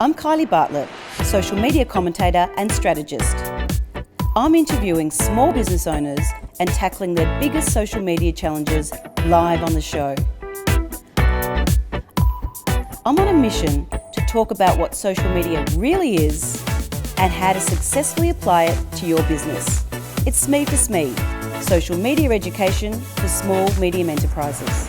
I'm Kylie Bartlett, social media commentator and strategist. I'm interviewing small business owners and tackling their biggest social media challenges live on the show. I'm on a mission to talk about what social media really is and how to successfully apply it to your business. It's SME for SME, social media education for small, medium enterprises.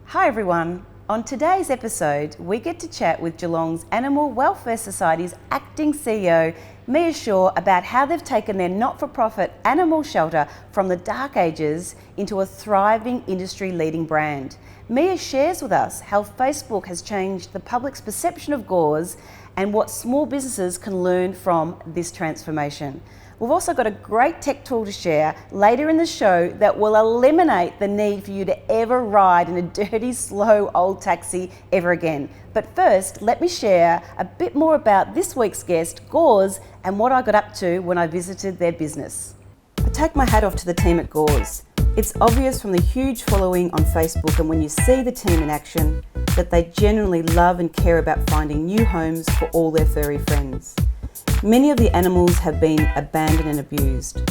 Hi everyone. On today's episode, we get to chat with Geelong's Animal Welfare Society's acting CEO, Mia Shaw, about how they've taken their not-for-profit animal shelter from the dark ages into a thriving industry-leading brand. Mia shares with us how Facebook has changed the public's perception of gauze and what small businesses can learn from this transformation. We've also got a great tech tool to share later in the show that will eliminate the need for you to ever ride in a dirty, slow old taxi ever again. But first, let me share a bit more about this week's guest, Gauze, and what I got up to when I visited their business. I take my hat off to the team at Gauze. It's obvious from the huge following on Facebook and when you see the team in action that they genuinely love and care about finding new homes for all their furry friends. Many of the animals have been abandoned and abused.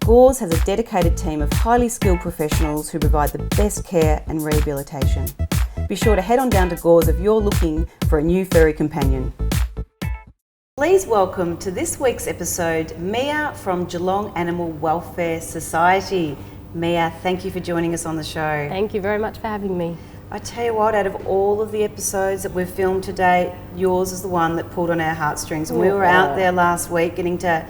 Gauze has a dedicated team of highly skilled professionals who provide the best care and rehabilitation. Be sure to head on down to Gauze if you're looking for a new furry companion. Please welcome to this week's episode, Mia from Geelong Animal Welfare Society. Mia, thank you for joining us on the show. Thank you very much for having me. I tell you what, out of all of the episodes that we've filmed today, yours is the one that pulled on our heartstrings. And we were out there last week getting to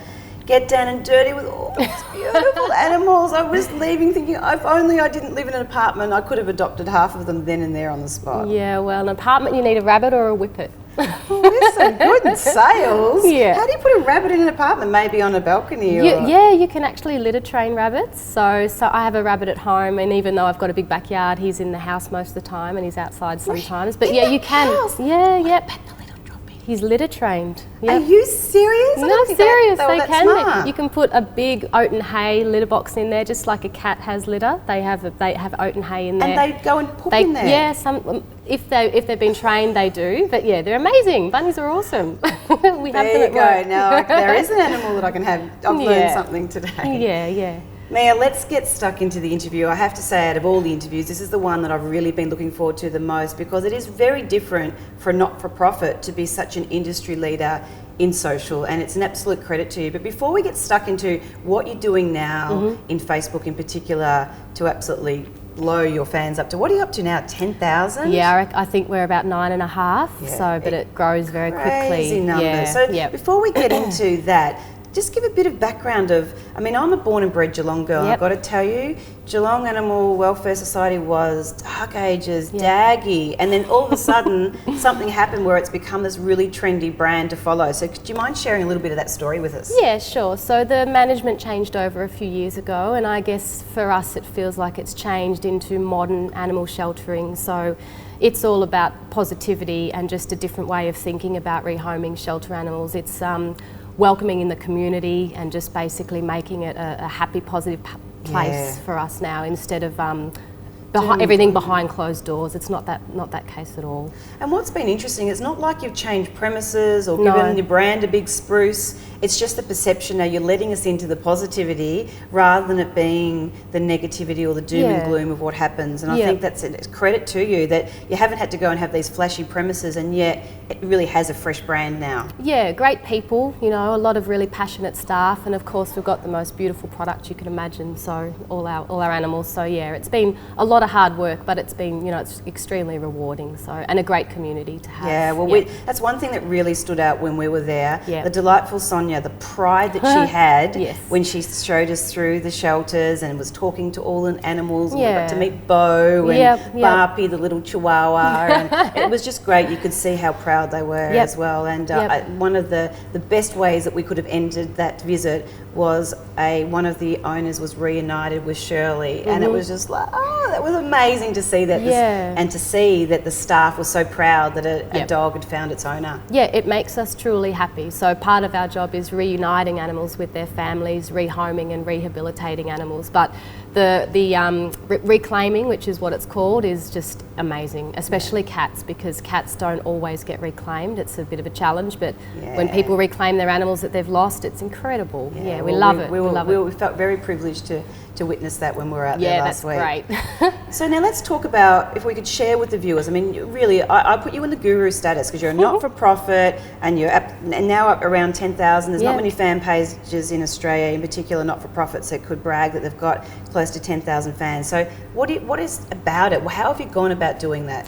get down and dirty with all these beautiful animals. I was leaving thinking, if only I didn't live in an apartment, I could have adopted half of them then and there on the spot. Yeah, well, an apartment you need a rabbit or a whippet. Oh, we're so good in sales. Yeah. How do you put a rabbit in an apartment? Maybe on a balcony? Yeah, you can actually litter train rabbits. So I have a rabbit at home, and even though I've got a big backyard, he's in the house most of the time, and he's outside sometimes. But yeah, you can. House? Yeah. He's litter trained. Yep. Are you serious? No, I'm serious. They can. Smart. You can put a big oat and hay litter box in there, just like a cat has litter. They have oat and hay in there. And they go and poop in there? Yeah, if they've been trained, they do. But yeah, they're amazing. Bunnies are awesome. We have them at work. Now there is an animal that I can have. I've learned something today. Yeah. Mia, let's get stuck into the interview. I have to say, out of all the interviews, this is the one that I've really been looking forward to the most because it is very different for a not-for-profit to be such an industry leader in social, and it's an absolute credit to you. But before we get stuck into what you're doing now in Facebook in particular to absolutely blow your fans up to, what are you up to now, 10,000? Yeah, I think we're about 9.5, but it grows very quickly. Crazy numbers. Before we get into that, just give a bit of background of, I'm a born and bred Geelong girl. I've got to tell you, Geelong Animal Welfare Society was dark ages, daggy, and then all of a sudden something happened where it's become this really trendy brand to follow. So do you mind sharing a little bit of that story with us? Yeah, sure. So the management changed over a few years ago, and I guess for us it feels like it's changed into modern animal sheltering. So it's all about positivity and just a different way of thinking about rehoming shelter animals. It's welcoming in the community and just basically making it a happy, positive place for us now instead of everything behind closed doors. It's not that case at all. And what's been interesting, it's not like you've changed premises or given your brand a big spruce. It's just the perception now. You're letting us into the positivity rather than it being the negativity or the doom and gloom of what happens. And I think that's a credit to you that you haven't had to go and have these flashy premises, and yet it really has a fresh brand now. Yeah, great people, a lot of really passionate staff, and of course we've got the most beautiful product you can imagine, so all our animals. So yeah, it's been a lot of hard work, but it's been, it's extremely rewarding, and a great community to have. Yeah, well, that's one thing that really stood out when we were there. Yeah. The delightful Sonia, the pride that she had when she showed us through the shelters and was talking to all the animals. And we got to meet Bo and Barpy, the little chihuahua, and it was just great. You could see how proud they were as well. And one of the best ways that we could have ended that visit was one of the owners was reunited with Shirley, and it was just like, that was amazing to see that, and to see that the staff was so proud that a dog had found its owner. Yeah, it makes us truly happy. So part of our job is reuniting animals with their families, rehoming and rehabilitating animals. But reclaiming, which is what it's called, is just amazing, especially cats, because cats don't always get reclaimed. It's a bit of a challenge, but when people reclaim their animals that they've lost, it's incredible. Yeah, we love it. We felt very privileged to witness that when we were out there last week. Yeah, that's great. So now let's talk about, if we could share with the viewers, I mean, really, I put you in the guru status because you're a not-for-profit and you're and now up around 10,000. There's not many fan pages in Australia, in particular not-for-profits, that could brag that they've got close to 10,000 fans. So what is about it? How have you gone about doing that?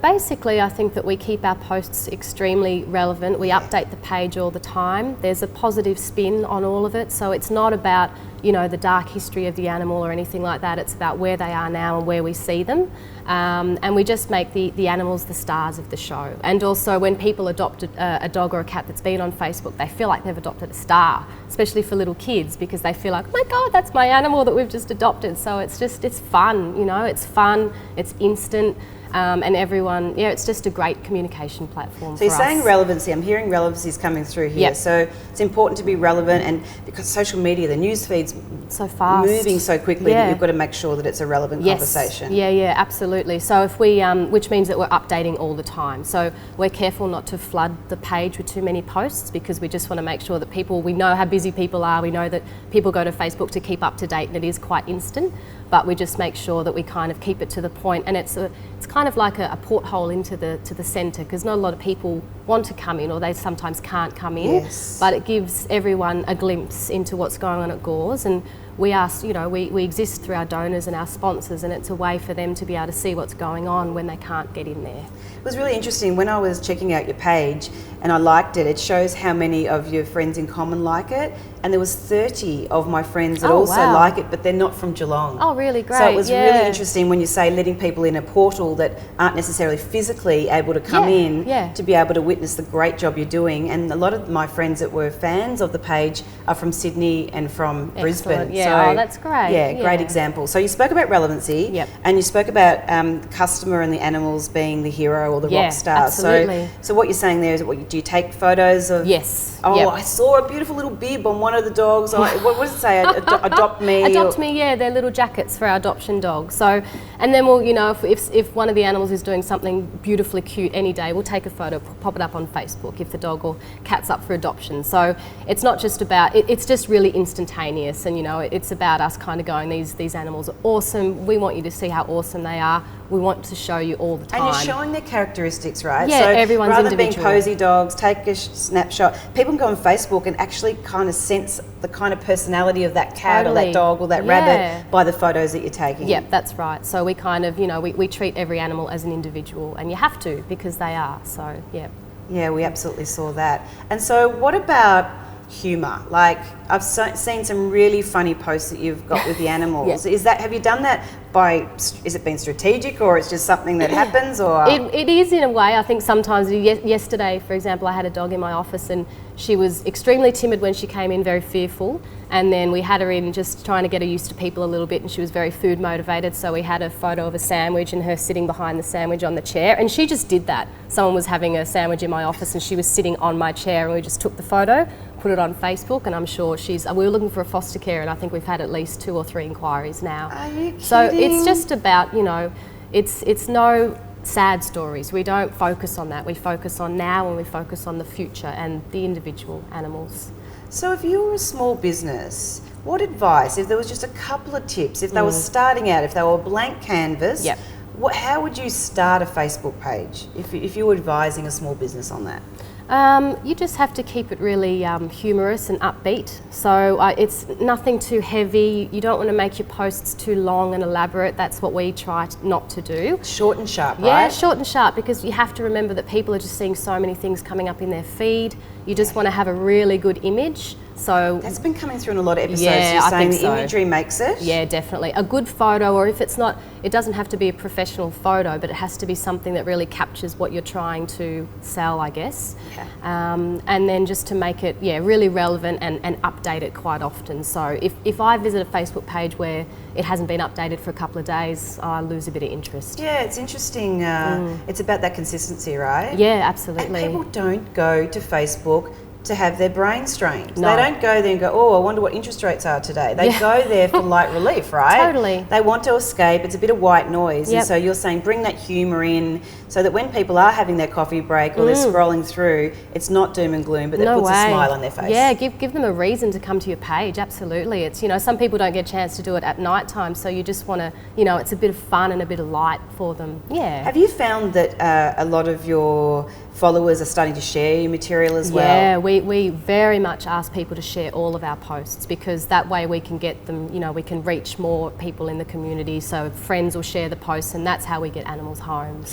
Basically, I think that we keep our posts extremely relevant. We update the page all the time. There's a positive spin on all of it, so it's not about, you know, the dark history of the animal or anything like that. It's about where they are now and where we see them. And we just make the animals the stars of the show. And also, when people adopt a dog or a cat that's been on Facebook, they feel like they've adopted a star, especially for little kids, because they feel like, oh my God, that's my animal that we've just adopted. So it's fun, you know, it's fun, it's instant. And everyone, it's just a great communication platform. So you're saying relevancy. I'm hearing relevancy is coming through here. Yep. So it's important to be relevant, and because social media, the news feed's so fast, moving so quickly that you've got to make sure that it's a relevant conversation. Yeah, absolutely. So if we, which means that we're updating all the time. So we're careful not to flood the page with too many posts, because we just want to make sure that we know how busy people are. We know that people go to Facebook to keep up to date, and it is quite instant. But we just make sure that we kind of keep it to the point, and it's kind of like a porthole into the centre, because not a lot of people want to come in, or they sometimes can't come in. Yes. But it gives everyone a glimpse into what's going on at Gores, and we ask, you know, we exist through our donors and our sponsors, and it's a way for them to be able to see what's going on when they can't get in there. It was really interesting when I was checking out your page, and I liked it. It shows how many of your friends in common like it, and there was 30 of my friends that also like it, but they're not from Geelong. Oh, really? Great. So it was really interesting when you say letting people in a portal that aren't necessarily physically able to come in to be able to witness the great job you're doing. And a lot of my friends that were fans of the page are from Sydney and from Brisbane. Yeah, that's great. Yeah, great example. So you spoke about relevancy, and you spoke about the customer and the animals being the hero or the rock star. Absolutely. So what you're saying there is, do you take photos of? Yes. Oh, I saw a beautiful little bib on one of the dogs. What does it say? Adopt me. Adopt me. Yeah, they're little jackets for our adoption dogs. So, and then we'll, you know, if one of the animals is doing something beautifully cute any day, we'll take a photo, pop it up on Facebook if the dog or cat's up for adoption. So it's not just about it's just really instantaneous, and you know, it's about us kind of going, these animals are awesome. We want you to see how awesome they are. We want to show you all the time. And you're showing their characteristics, right? Yeah, so everyone's rather individual. than being posy dogs, take a snapshot. People can go on Facebook and actually kind of sense the kind of personality of that cat or that dog or that rabbit by the photos that you're taking. Yep, that's right. So we kind of, you know, we treat every animal as an individual, and you have to, because they are. So, yeah. Yeah, we absolutely saw that. And so what about humour? Like, I've seen some really funny posts that you've got with the animals. Have you done that is it been strategic, or it's just something that happens, or? It is in a way. I think sometimes, yesterday, for example, I had a dog in my office, and she was extremely timid when she came in, very fearful. And then we had her in just trying to get her used to people a little bit, and she was very food motivated. So we had a photo of a sandwich and her sitting behind the sandwich on the chair, and she just did that. Someone was having a sandwich in my office and she was sitting on my chair, and we just took the photo, put it on Facebook, and I'm sure we were looking for a foster care, and I think we've had at least 2 or 3 inquiries now. Are you kidding? So it's just about, you know, it's no sad stories. We don't focus on that. We focus on now, and we focus on the future and the individual animals. So if you were a small business, what advice, if there was just a couple of tips, if they were starting out, if they were a blank canvas, how would you start a Facebook page if you were advising a small business on that? You just have to keep it really humorous and upbeat. So it's nothing too heavy. You don't want to make your posts too long and elaborate. That's what we try not to do. Short and sharp, right? Yeah, short and sharp, because you have to remember that people are just seeing so many things coming up in their feed. You just want to have a really good image. So that's been coming through in a lot of episodes. Yeah, You're I saying think the so. Imagery makes it? Yeah, definitely. A good photo, or if it's not, it doesn't have to be a professional photo, but it has to be something that really captures what you're trying to sell, I guess. Okay. And then just to make it, really relevant and update it quite often. So if I visit a Facebook page where it hasn't been updated for a couple of days, I lose a bit of interest. Yeah, it's interesting. It's about that consistency, right? Yeah, absolutely. And people don't go to Facebook to have their brain strained. No. They don't go there and go, oh, I wonder what interest rates are today. They go there for light relief, right? Totally. They want to escape. It's a bit of white noise. Yep. And so you're saying bring that humour in so that when people are having their coffee break or they're scrolling through, it's not doom and gloom, but that puts a smile on their face. Yeah, give them a reason to come to your page, absolutely. It's, some people don't get a chance to do it at night time, so you just want to, it's a bit of fun and a bit of light for them. Yeah. Have you found that a lot of your followers are starting to share your material as well? Yeah, we very much ask people to share all of our posts, because that way we can get them, we can reach more people in the community, so friends will share the posts, and that's how we get animals home.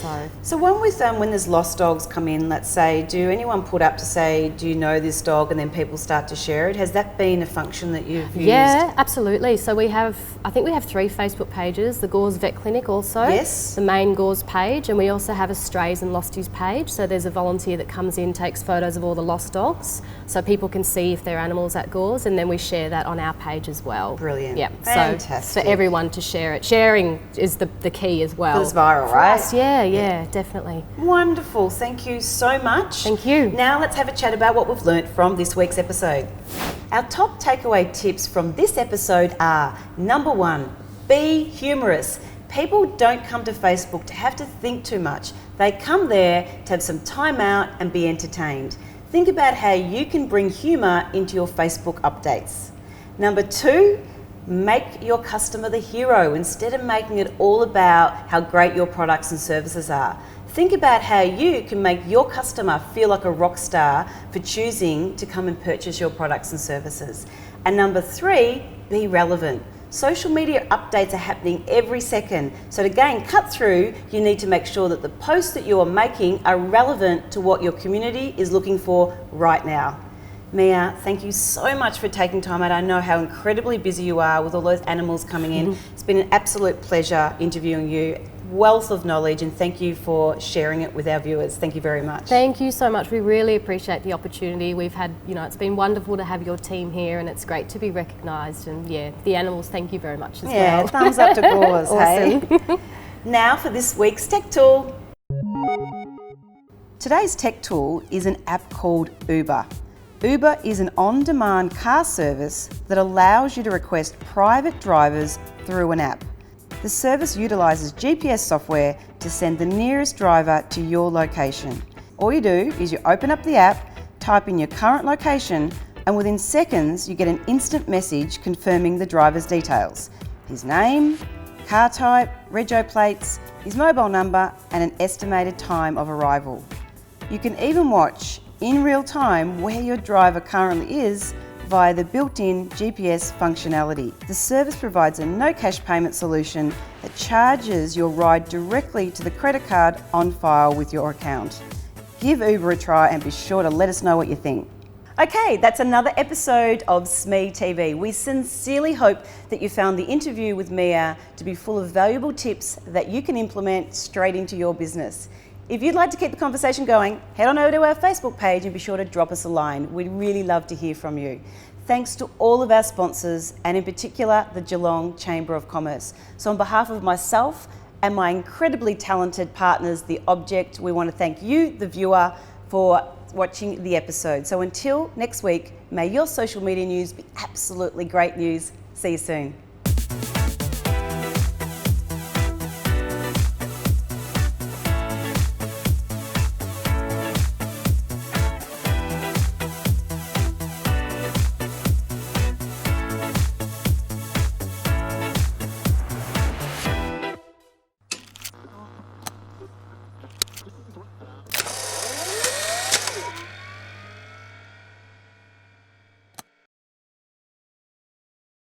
So when there's lost dogs come in, let's say, do anyone put up to say, do you know this dog, and then people start to share it? Has that been a function that you've used? Yeah, absolutely. So I think we have 3 Facebook pages, the Gores Vet Clinic also, yes, the main Gores page, and we also have a Strays and Losties page. So there's a volunteer that comes in, takes photos of all the lost dogs, so people can see if their animals at Gores, and then we share that on our page as well. Brilliant. Yeah, fantastic. So for everyone to share it. Sharing is the key as well. It's viral, right? Yeah, definitely. Wonderful. Thank you so much. Thank you. Now let's have a chat about what we've learnt from this week's episode. Our top takeaway tips from this episode are: number 1, be humorous. People don't come to Facebook to have to think too much. They come there to have some time out and be entertained. Think about how you can bring humour into your Facebook updates. Number 2, make your customer the hero instead of making it all about how great your products and services are. Think about how you can make your customer feel like a rock star for choosing to come and purchase your products and services. And number 3, be relevant. Social media updates are happening every second. So to gain cut through, you need to make sure that the posts that you are making are relevant to what your community is looking for right now. Mia, thank you so much for taking time out. I know how incredibly busy you are with all those animals coming in. It's been an absolute pleasure interviewing you. Wealth of knowledge, and thank you for sharing it with our viewers. Thank you very much. Thank you so much. We really appreciate the opportunity. We've had, it's been wonderful to have your team here, and it's great to be recognised. And yeah, the animals, thank you very much as well. Yeah, thumbs up to Gores, Awesome. Hey? Now for this week's Tech Tool. Today's Tech Tool is an app called Uber. Uber is an on-demand car service that allows you to request private drivers through an app. The service utilises GPS software to send the nearest driver to your location. All you do is you open up the app, type in your current location, and within seconds you get an instant message confirming the driver's details: his name, car type, rego plates, his mobile number, and an estimated time of arrival. You can even watch in real time where your driver currently is via the built-in GPS functionality. The service provides a no cash payment solution that charges your ride directly to the credit card on file with your account. Give Uber a try and be sure to let us know what you think. Okay, that's another episode of SME TV. We sincerely hope that you found the interview with Mia to be full of valuable tips that you can implement straight into your business. If you'd like to keep the conversation going, head on over to our Facebook page and be sure to drop us a line. We'd really love to hear from you. Thanks to all of our sponsors, and in particular the Geelong Chamber of Commerce. So on behalf of myself and my incredibly talented partners, The Object, we want to thank you, the viewer, for watching the episode. So until next week, may your social media news be absolutely great news. See you soon.